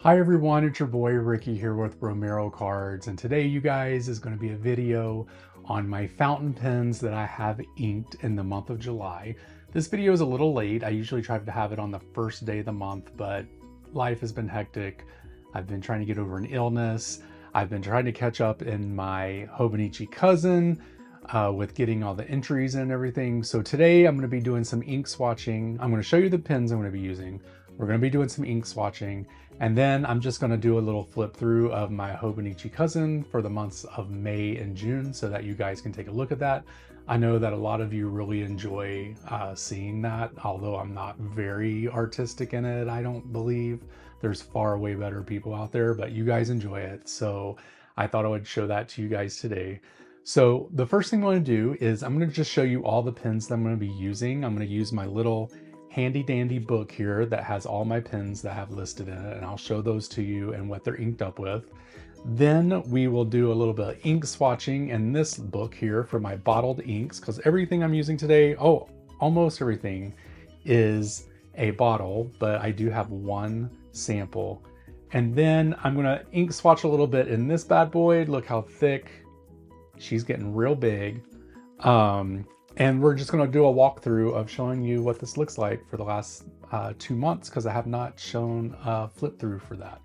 Hi everyone, it's your boy Ricky here with Romero Cards, and today you guys is going to be a video on my fountain pens that I have inked in the month of July. This video is a little late. I usually try to have it on the first day of the month, but life has been hectic. I've been trying to get over an illness. I've been trying to catch up in my Hobonichi Cousin with getting all the entries and everything. So today I'm going to be doing some ink swatching. I'm going to show you the pens I'm going to be using. We're going to be doing some ink swatching, and then I'm just going to do a little flip through of my Hobonichi Cousin for the months of May and June so that you guys can take a look at that. I know that a lot of you really enjoy seeing that, although I'm not very artistic in it. I don't believe there's far way better people out there, but you guys enjoy it. So I thought I would show that to you guys today. So the first thing I'm going to do is I'm going to just show you all the pens that I'm going to be using. I'm going to use my little handy dandy book here that has all my pens that I have listed in it, and I'll show those to you and what they're inked up with. Then we will do a little bit of ink swatching in this book here for my bottled inks, because everything I'm using today, almost everything is a bottle, but I do have one sample. And then I'm gonna ink swatch a little bit in this bad boy. Look how thick. She's getting real big. And we're just going to do a walkthrough of showing you what this looks like for the last 2 months, because I have not shown a flip through for that.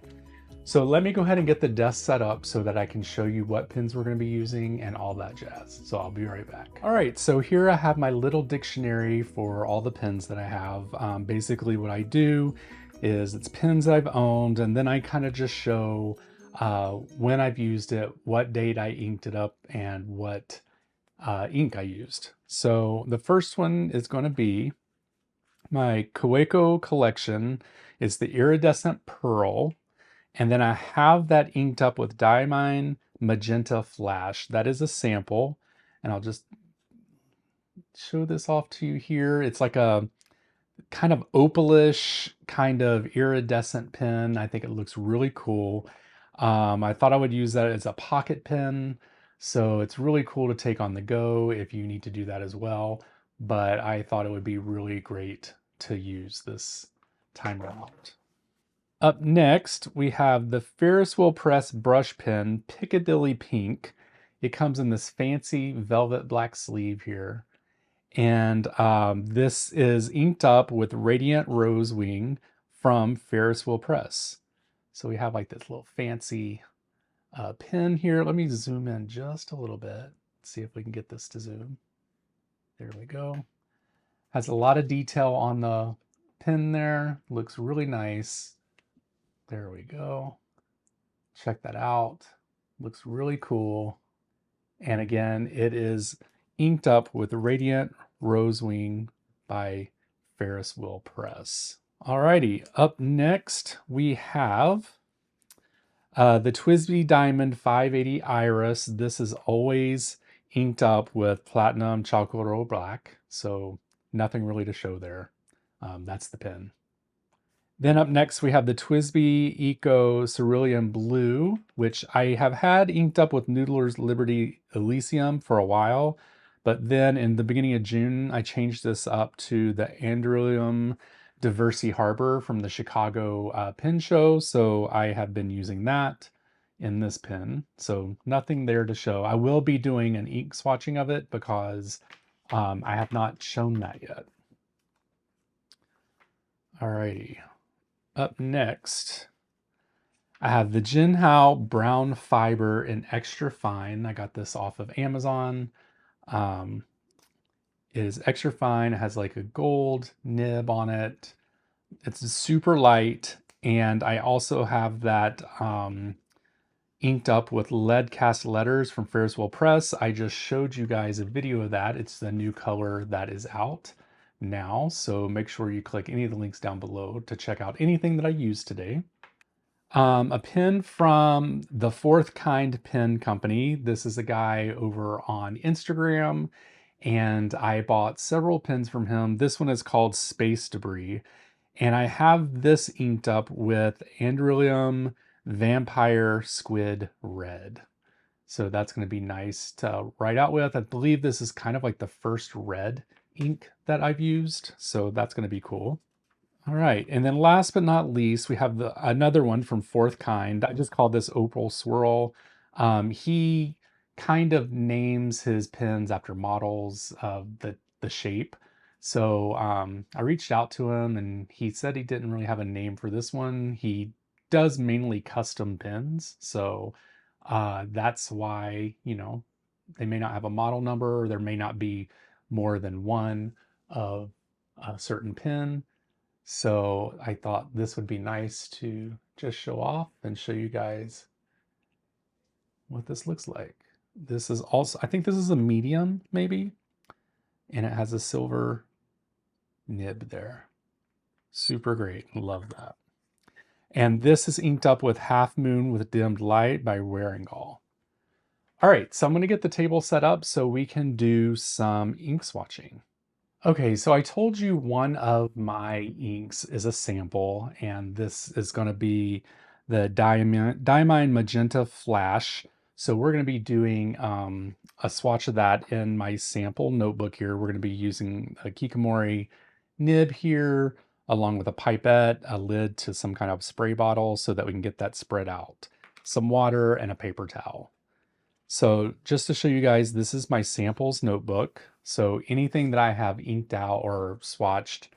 So let me go ahead and get the desk set up so that I can show you what pens we're going to be using and all that jazz. So I'll be right back. All right, so here I have my little dictionary for all the pens that I have. Basically what I do is it's pens I've owned, and then I kind of just show when I've used it, what date I inked it up, and what ink I used. So the first one is going to be my Kaweco collection. It's the Iridescent Pearl. And then I have that inked up with Diamine Magenta Flash. That is a sample. And I'll just show this off to you here. It's like a kind of opalish, kind of iridescent pen. I think it looks really cool. I thought I would use that as a pocket pen. So it's really cool to take on the go if you need to do that as well. But I thought it would be really great to use this time around. Up next, we have the Ferris Wheel Press brush pen, Piccadilly Pink. It comes in this fancy velvet black sleeve here. And this is inked up with Radiant Rose Wing from Ferris Wheel Press. So we have like this little fancy pen here. Let me zoom in just a little bit. See if we can get this to zoom. There we go. Has a lot of detail on the pen there. Looks really nice. There we go. Check that out. Looks really cool. And again, it is inked up with Radiant Rose Wing by Ferris Wheel Press. Alrighty, up next we have the TWSBI Diamond 580 Iris. This is always inked up with Platinum Charcoal Black, so nothing really to show there. That's the pen. Then up next we have the TWSBI Eco Cerulean Blue, which I have had inked up with Noodler's Liberty Elysium for a while, but then in the beginning of June I changed this up to the Androlium Diversity Harbor from the Chicago pen show, so I have been using that in this pen. So nothing there to show. I will be doing an ink swatching of it because I have not shown that yet. Alrighty. Up next, I have the Jinhao Brown Fiber in Extra Fine. I got this off of Amazon. It is extra fine. It has like a gold nib on it. It's super light. And I also have that inked up with lead cast letters from Ferris Wheel Press. I just showed you guys a video of that. It's the new color that is out now, so make sure you click any of the links down below to check out anything that I used today. A pen from the Fourth Kind Pen Company. This is a guy over on Instagram, and I bought several pens from him. This one is called Space Debris, and I have this inked up with Androlium Vampire Squid Red. So that's going to be nice to write out with. I believe this is kind of like the first red ink that I've used, so that's going to be cool. All right, and then last but not least, we have another one from Fourth Kind. I just called this Opal Swirl. He kind of names his pens after models of the shape. So I reached out to him, and he said he didn't really have a name for this one. He does mainly custom pens, so that's why, they may not have a model number, or there may not be more than one of a certain pen. So I thought this would be nice to just show off and show you guys what this looks like. This is also, I think this is a medium maybe, and it has a silver nib there. Super great, love that. And this is inked up with Half Moon with Dimmed Light by Waringal. All right, so I'm gonna get the table set up so we can do some ink swatching. Okay, so I told you one of my inks is a sample, and this is going to be the Diamine Magenta Flash. So we're going to be doing a swatch of that in my sample notebook here. We're going to be using a Kikomori nib here, along with a pipette, a lid to some kind of spray bottle so that we can get that spread out, some water, and a paper towel. So just to show you guys, this is my samples notebook. So anything that I have inked out or swatched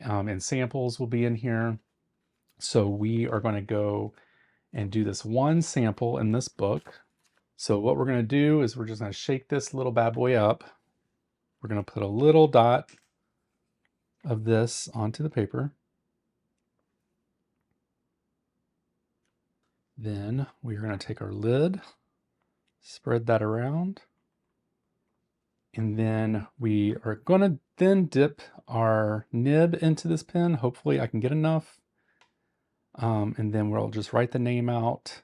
in samples will be in here. So we are going to go and do this one sample in this book. So what we're going to do is we're just going to shake this little bad boy up. We're going to put a little dot of this onto the paper. Then we're going to take our lid, spread that around. And then we are going to then dip our nib into this pen. Hopefully I can get enough. And then we'll just write the name out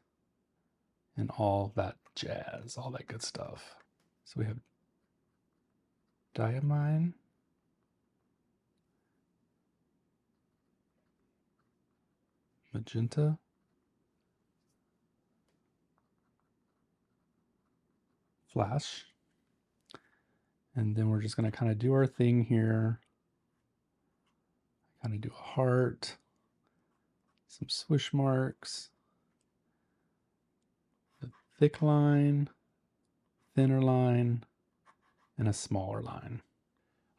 and all that jazz, all that good stuff. So we have Diamine, Magenta, Flash. And then we're just going to kind of do our thing here. Kind of do a heart, some swish marks, a thick line, thinner line, and a smaller line.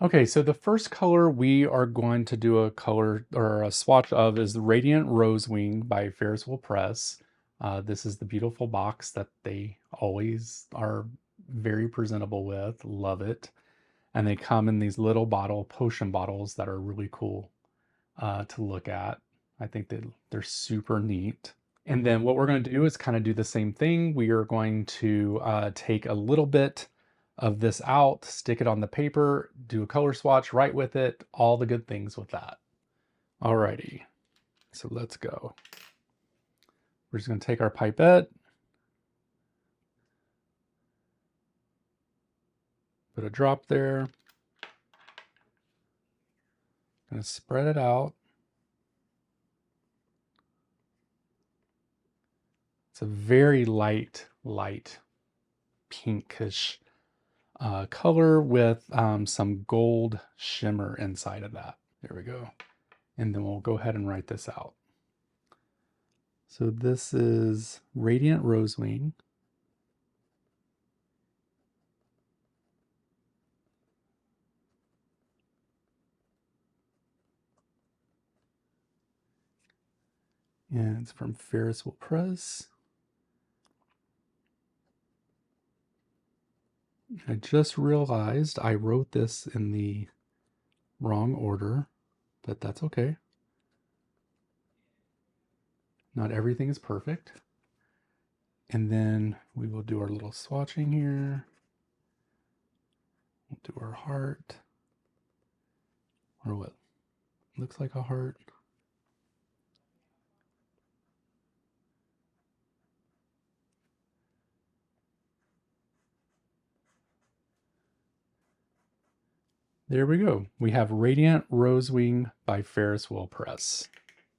Okay, so the first color we are going to do a color or a swatch of is the Radiant Rosewing by Ferris Wheel Press. This is the beautiful box that they always are very presentable with. Love it. And they come in these little potion bottles that are really cool to look at. I think that they're super neat. And then what we're going to do is kind of do the same thing. We are going to take a little bit of this out, stick it on the paper, do a color swatch right with it, all the good things with that. Alrighty, so let's go. We're just going to take our pipette, put a drop there, going to spread it out. It's a very light pinkish color with some gold shimmer inside of that. There we go. And then we'll go ahead and write this out. So this is Radiant Rosewing. And it's from Ferris Wheel Press. I just realized I wrote this in the wrong order, but that's okay. Not everything is perfect. And then we will do our little swatching here. We'll do our heart, or what looks like a heart. There we go. We have Radiant Rosewing by Ferris Wheel Press.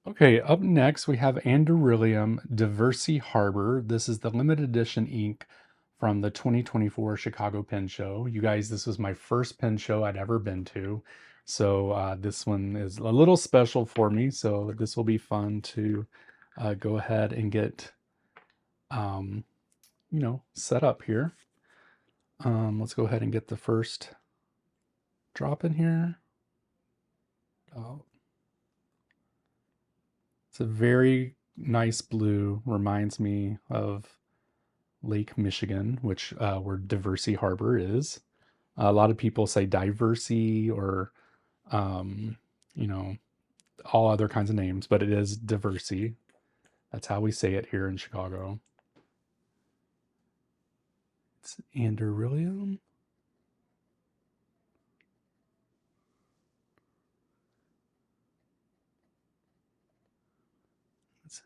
Okay, up next we have Andurilium Diversey Harbor. This is the limited edition ink from the 2024 Chicago Pen Show. You guys, this was my first pen show I'd ever been to. So this one is a little special for me. So this will be fun to go ahead and get, set up here. Let's go ahead and get the first drop in here. Oh, it's a very nice blue. Reminds me of Lake Michigan, which where Diversey Harbor is. A lot of people say Diversey or, um, you know, all other kinds of names, but it is Diversey. That's how we say it here in Chicago. It's Anderillium. It's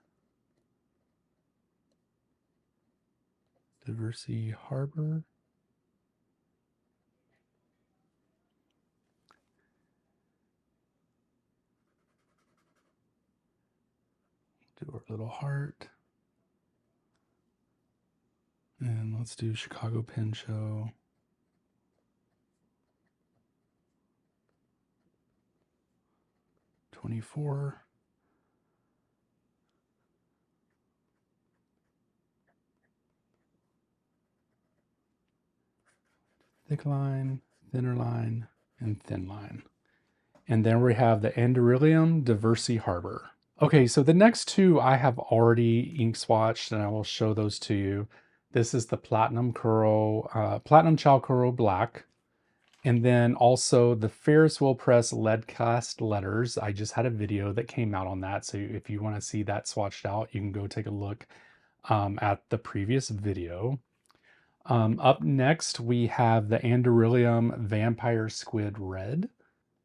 Diversey Harbor. Do our little heart. And let's do Chicago Pen Show. '24. Thick line, thinner line, and thin line. And then we have the Anderillium Diversey Harbor. Okay, so the next two I have already ink swatched, and I will show those to you. This is the Platinum Chow Curl Black. And then also the Ferris Wheel Press lead cast letters. I just had a video that came out on that. So if you want to see that swatched out, you can go take a look at the previous video. Up next, we have the Anderillium Vampire Squid Red.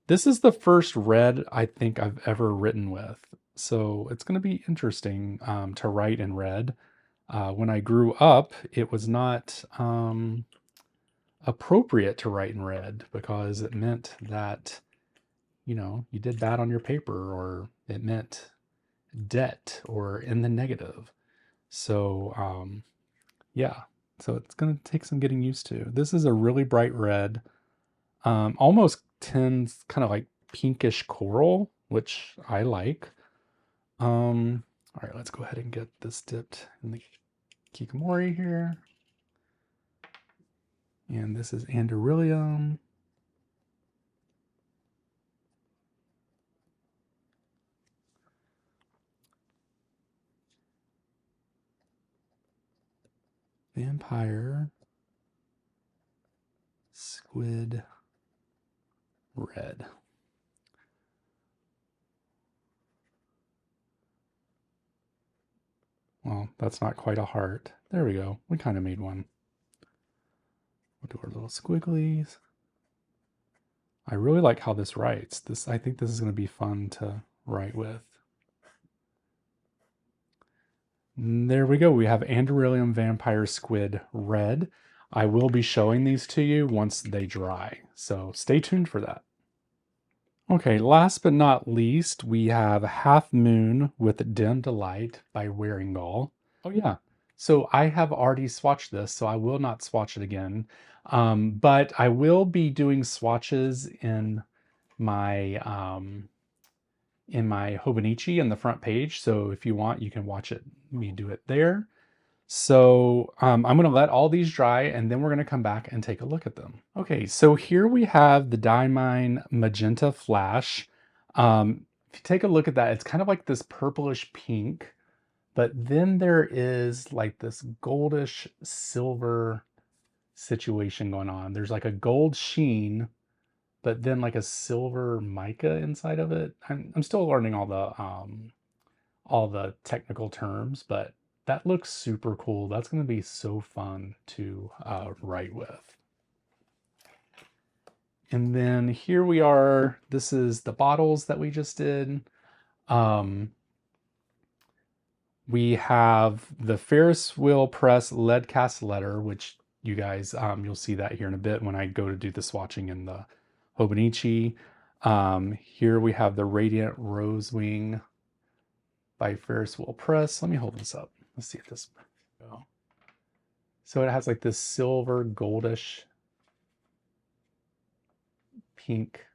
This is the first red I think I've ever written with. So it's going to be interesting to write in red. When I grew up, it was not appropriate to write in red because it meant that, you did bad on your paper, or it meant debt or in the negative. So, yeah, so it's going to take some getting used to. This is a really bright red, almost tints kind of like pinkish coral, which I like. All right, let's go ahead and get this dipped in the Kikamori here. And this is Anderillium. Vampire Squid Red. Well, that's not quite a heart. There we go. We kind of made one. We'll do our little squigglies. I really like how this writes. I think this is going to be fun to write with. And there we go. We have Anderillium Vampire Squid Red. I will be showing these to you once they dry, so stay tuned for that. Okay, last but not least, we have Half Moon with Dim Delight by Waringall. Oh yeah, so I have already swatched this, so I will not swatch it again. But I will be doing swatches in my Hobonichi in the front page. So if you want, you can watch me do it there. So I'm going to let all these dry, and then we're going to come back and take a look at them. Okay, so here we have the Diamine Magenta Flash. If you take a look at that, it's kind of like this purplish pink, but then there is like this goldish silver situation going on. There's like a gold sheen, but then like a silver mica inside of it. I'm still learning all the technical terms, but that looks super cool. That's going to be so fun to write with. And then here we are. This is the bottles that we just did. We have the Ferris Wheel Press lead cast letter, which you guys, you'll see that here in a bit when I go to do the swatching in the Hobonichi. Here we have the Radiant Rose Wing by Ferris Wheel Press. Let me hold this up. Let's see if this go. So it has like this silver goldish pink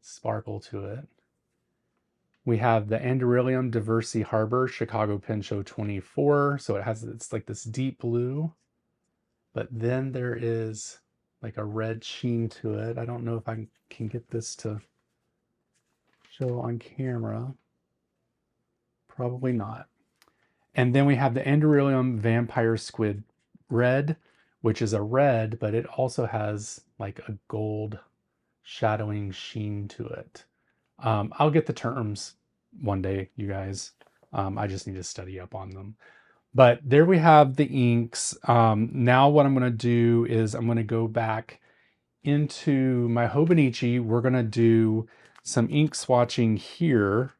sparkle to it. We have the Andurilium Diversey Harbor Chicago Pen Show 24. So it's like this deep blue, but then there is like a red sheen to it. I don't know if I can get this to show on camera. Probably not. And then we have the Andurilium Vampire Squid Red, which is a red, but it also has like a gold shadowing sheen to it. I'll get the terms one day, you guys. I just need to study up on them. But there we have the inks. Now what I'm going to do is I'm going to go back into my Hobonichi. We're going to do some ink swatching here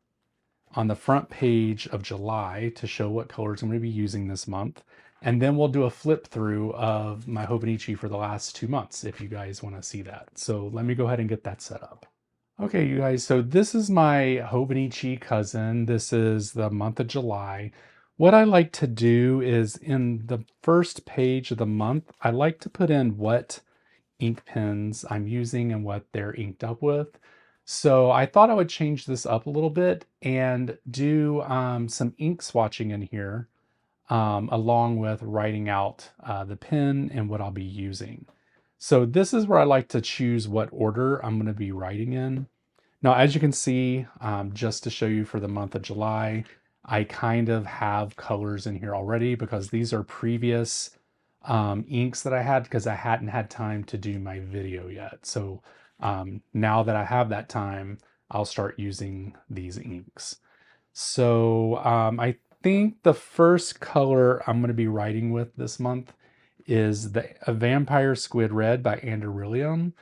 on the front page of July to show what colors I'm going to be using this month. And then we'll do a flip through of my Hobonichi for the last 2 months if you guys want to see that. So let me go ahead and get that set up. Okay, you guys, so this is my Hobonichi Cousin. This is the month of July. What I like to do is in the first page of the month, I like to put in what ink pens I'm using and what they're inked up with. So I thought I would change this up a little bit and do some ink swatching in here, along with writing out the pen and what I'll be using. So this is where I like to choose what order I'm going to be writing in. Now, as you can see, just to show you for the month of July, I kind of have colors in here already because these are previous inks that I had because I hadn't had time to do my video yet. So now that I have that time, I'll start using these inks. So I think the first color I'm going to be writing with this month is a Vampire Squid Red by Andurilium.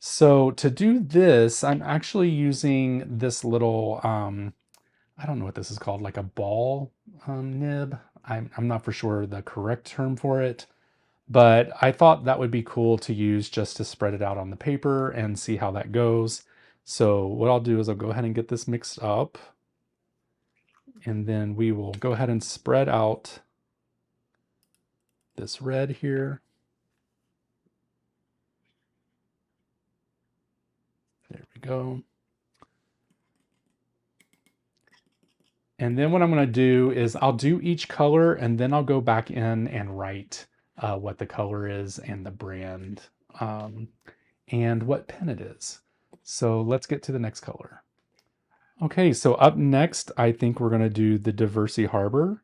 So to do this, I'm actually using this little, I don't know what this is called, like a ball nib. I'm not for sure the correct term for it, but I thought that would be cool to use just to spread it out on the paper and see how that goes. So what I'll do is I'll go ahead and get this mixed up, and then we will go ahead and spread out this red here. There we go. And then what I'm going to do is I'll do each color and then I'll go back in and write what the color is and the brand and what pen it is. So let's get to the next color. Okay, so up next, I think we're going to do the Diversey Harbor.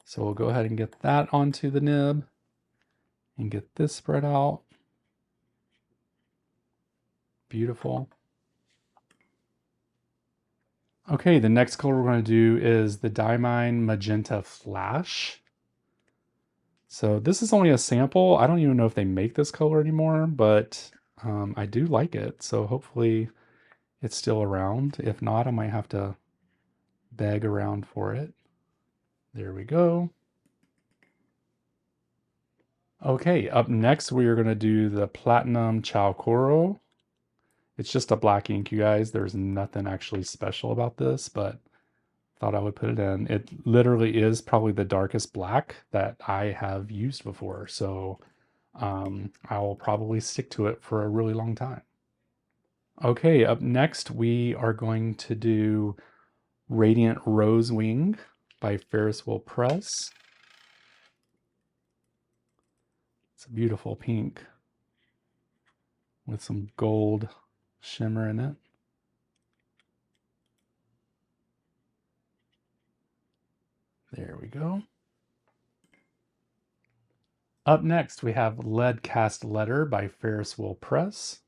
So we'll go ahead and get that onto the nib and get this spread out. Beautiful. Okay, the next color we're going to do is the Diamine Magenta Flash. So this is only a sample. I don't even know if they make this color anymore, but I do like it. So hopefully it's still around. If not, I might have to beg around for it. There we go. Okay, up next we are going to do the Platinum Chowcoro. It's just a black ink, you guys. There's nothing actually special about this, but thought I would put it in. It literally is probably the darkest black that I have used before. So I will probably stick to it for a really long time. Okay, up next we are going to do Radiant Rose Wing by Ferris Wheel Press. It's a beautiful pink with some gold shimmer in it. There we go. Up next, we have Lead Cast Letter by Ferris Wheel Press.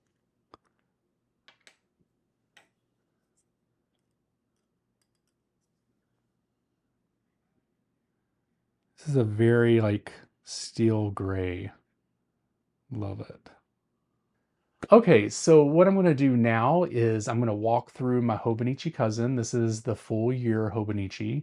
This is a very like steel gray. Love it. Okay, so what I'm going to do now is I'm going to walk through my Hobonichi Cousin. This is the full year Hobonichi.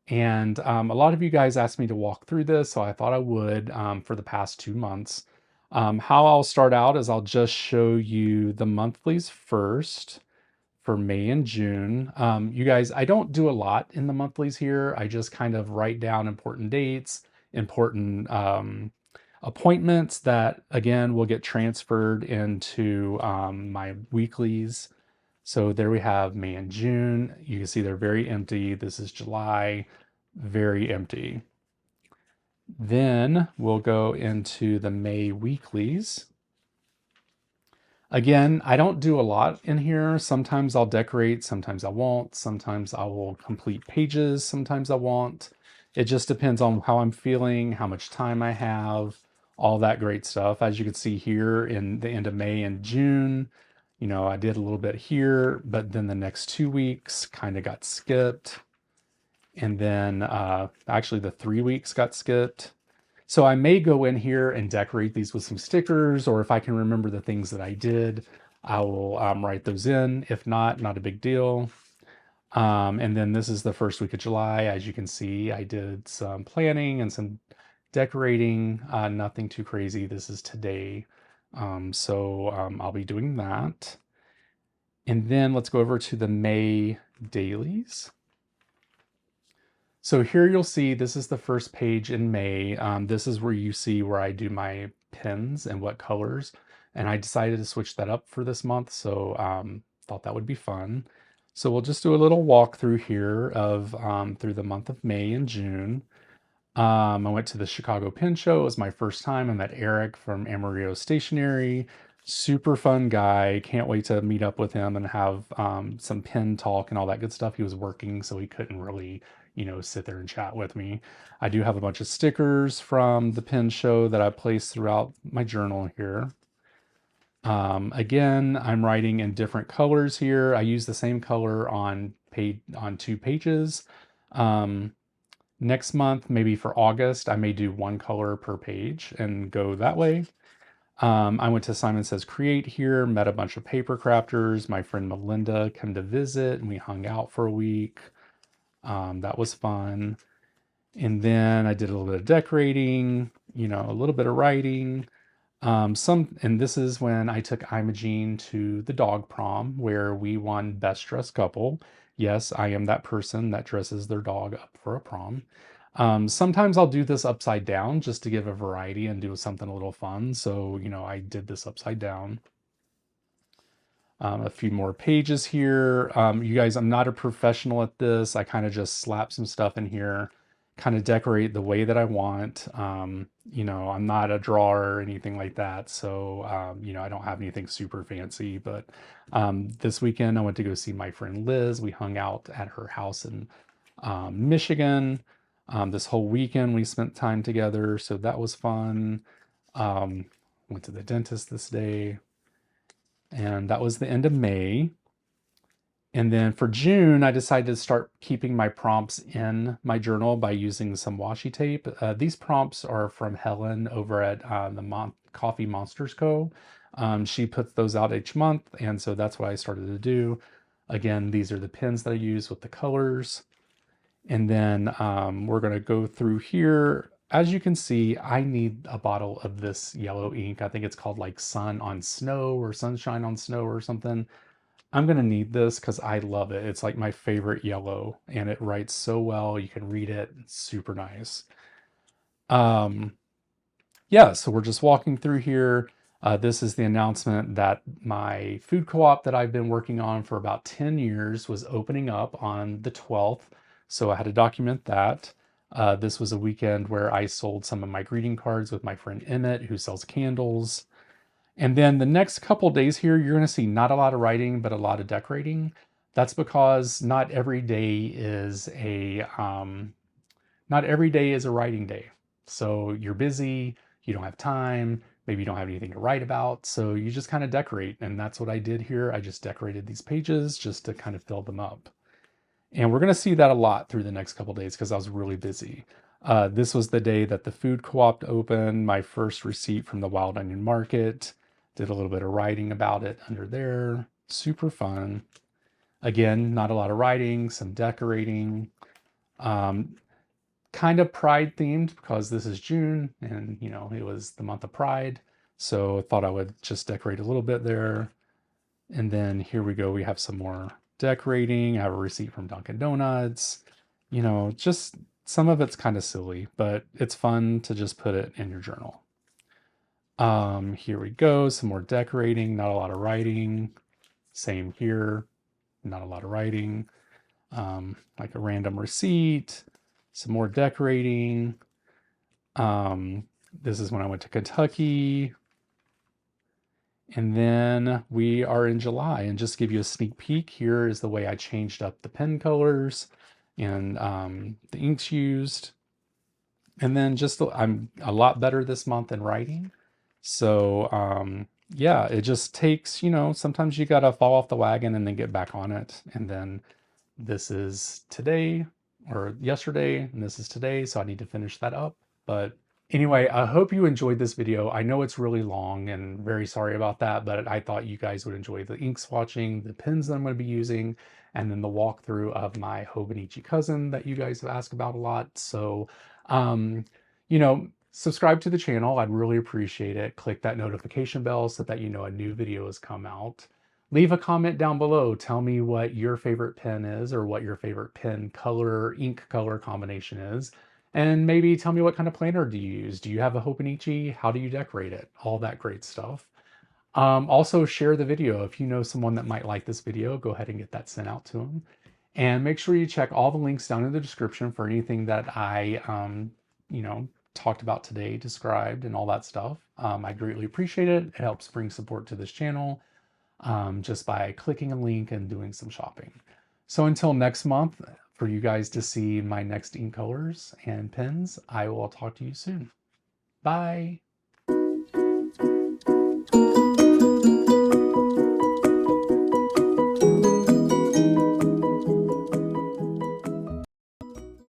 And a lot of you guys asked me to walk through this, so I thought I would for the past 2 months. How I'll start out is I'll just show you the monthlies first for May and June. You guys, I don't do a lot in the monthlies here. I just kind of write down important dates, important appointments that, again, will get transferred into my weeklies. So there we have May and June. You can see they're very empty. This is July, very empty. Then we'll go into the May weeklies. Again, I don't do a lot in here. Sometimes I'll decorate, sometimes I won't. Sometimes I will complete pages, sometimes I won't. It just depends on how I'm feeling, how much time I have, all that great stuff. As you can see here in the end of May and June, you know, I did a little bit here, but then the next 2 weeks kind of got skipped. And then actually the 3 weeks got skipped. So I may go in here and decorate these with some stickers, or if I can remember the things that I did, I will write those in. If not, not a big deal. And then this is the first week of July. As you can see, I did some planning and some decorating, nothing too crazy. This is today. I'll be doing that. And then let's go over to the May dailies. So here you'll see, this is the first page in May. This is where you see where I do my pens and what colors. And I decided to switch that up for this month. So thought that would be fun. So we'll just do a little walkthrough here of through the month of May and June. I went to the Chicago Pen Show. It was my first time. I met Eric from Amarillo Stationery. Super fun guy. Can't wait to meet up with him and have some pen talk and all that good stuff. He was working, so he couldn't really, you know, sit there and chat with me. I do have a bunch of stickers from the pen show that I placed throughout my journal here. Again, I'm writing in different colors here. I use the same color on 2 pages. Next month, maybe for August, I may do 1 color per page and go that way. I went to Simon Says Create here, met a bunch of paper crafters. My friend Melinda came to visit and we hung out for a week. That was fun. And then I did a little bit of decorating, you know, a little bit of writing. And this is when I took Imogene to the dog prom where we won Best Dressed Couple. Yes, I am that person that dresses their dog up for a prom. Sometimes I'll do this upside down just to give a variety and do something a little fun. So, you know, I did this upside down. A few more pages here. You guys, I'm not a professional at this. I kind of just slap some stuff in here, kind of decorate the way that I want. You know, I'm not a drawer or anything like that. So, you know, I don't have anything super fancy, but this weekend I went to go see my friend Liz. We hung out at her house in Michigan. This whole weekend we spent time together. So that was fun. Went to the dentist this day. And that was the end of May. And then for June, I decided to start keeping my prompts in my journal by using some washi tape. These prompts are from Helen over at the Coffee Monsters Co. She puts those out each month, and so that's what I started to do. Again, these are the pens that I use with the colors. And then we're going to go through here. As you can see, I need a bottle of this yellow ink. I think it's called like Sun on Snow or Sunshine on Snow or something. I'm going to need this because I love it. It's like my favorite yellow and it writes so well. You can read it. It's super nice. Yeah, so we're just walking through here. This is the announcement that my food co-op that I've been working on for about 10 years was opening up on the 12th. So I had to document that. This was a weekend where I sold some of my greeting cards with my friend Emmett, who sells candles. And then the next couple days here, you're going to see not a lot of writing, but a lot of decorating. That's because not every day is a writing day. So you're busy, you don't have time, maybe you don't have anything to write about, so you just kind of decorate. And that's what I did here. I just decorated these pages just to kind of fill them up. And we're going to see that a lot through the next couple days because I was really busy. This was the day that the food co-op opened, my first receipt from the Wild Onion Market. Did a little bit of writing about it under there. Super fun. Again, not a lot of writing, some decorating. Kind of Pride themed because this is June and, you know, it was the month of Pride. So I thought I would just decorate a little bit there. And then here we go. We have some more decorating. I have a receipt from Dunkin' Donuts. You know, just some of it's kind of silly, but it's fun to just put it in your journal. Here we go. Some more decorating, not a lot of writing. Same here. not a lot of writing, like a random receipt, some more decorating. This is when I went to Kentucky. And then we are in July, and just to give you a sneak peek, here is the way I changed up the pen colors and the inks used. And then I'm a lot better this month in writing. So yeah, it just takes, sometimes you gotta fall off the wagon and then get back on it. And then this is today or yesterday, and this is today, so I need to finish that up. But anyway, I hope you enjoyed this video. I know it's really long and very sorry about that, but I thought you guys would enjoy the ink swatching, the pens that I'm going to be using, and then the walkthrough of my Hobonichi Cousin that you guys have asked about a lot. So, subscribe to the channel. I'd really appreciate it. Click that notification bell so that you know a new video has come out. Leave a comment down below. Tell me what your favorite pen is, or what your favorite pen color, ink color combination is. And maybe tell me what kind of planner do you use? Do you have a Hobonichi? How do you decorate it? All that great stuff. Also share the video. If you know someone that might like this video, go ahead and get that sent out to them. And make sure you check all the links down in the description for anything that I, talked about today, described, and all that stuff. I greatly appreciate it. It helps bring support to this channel just by clicking a link and doing some shopping. So until next month, for you guys to see my next ink colors and pens, I will talk to you soon. Bye.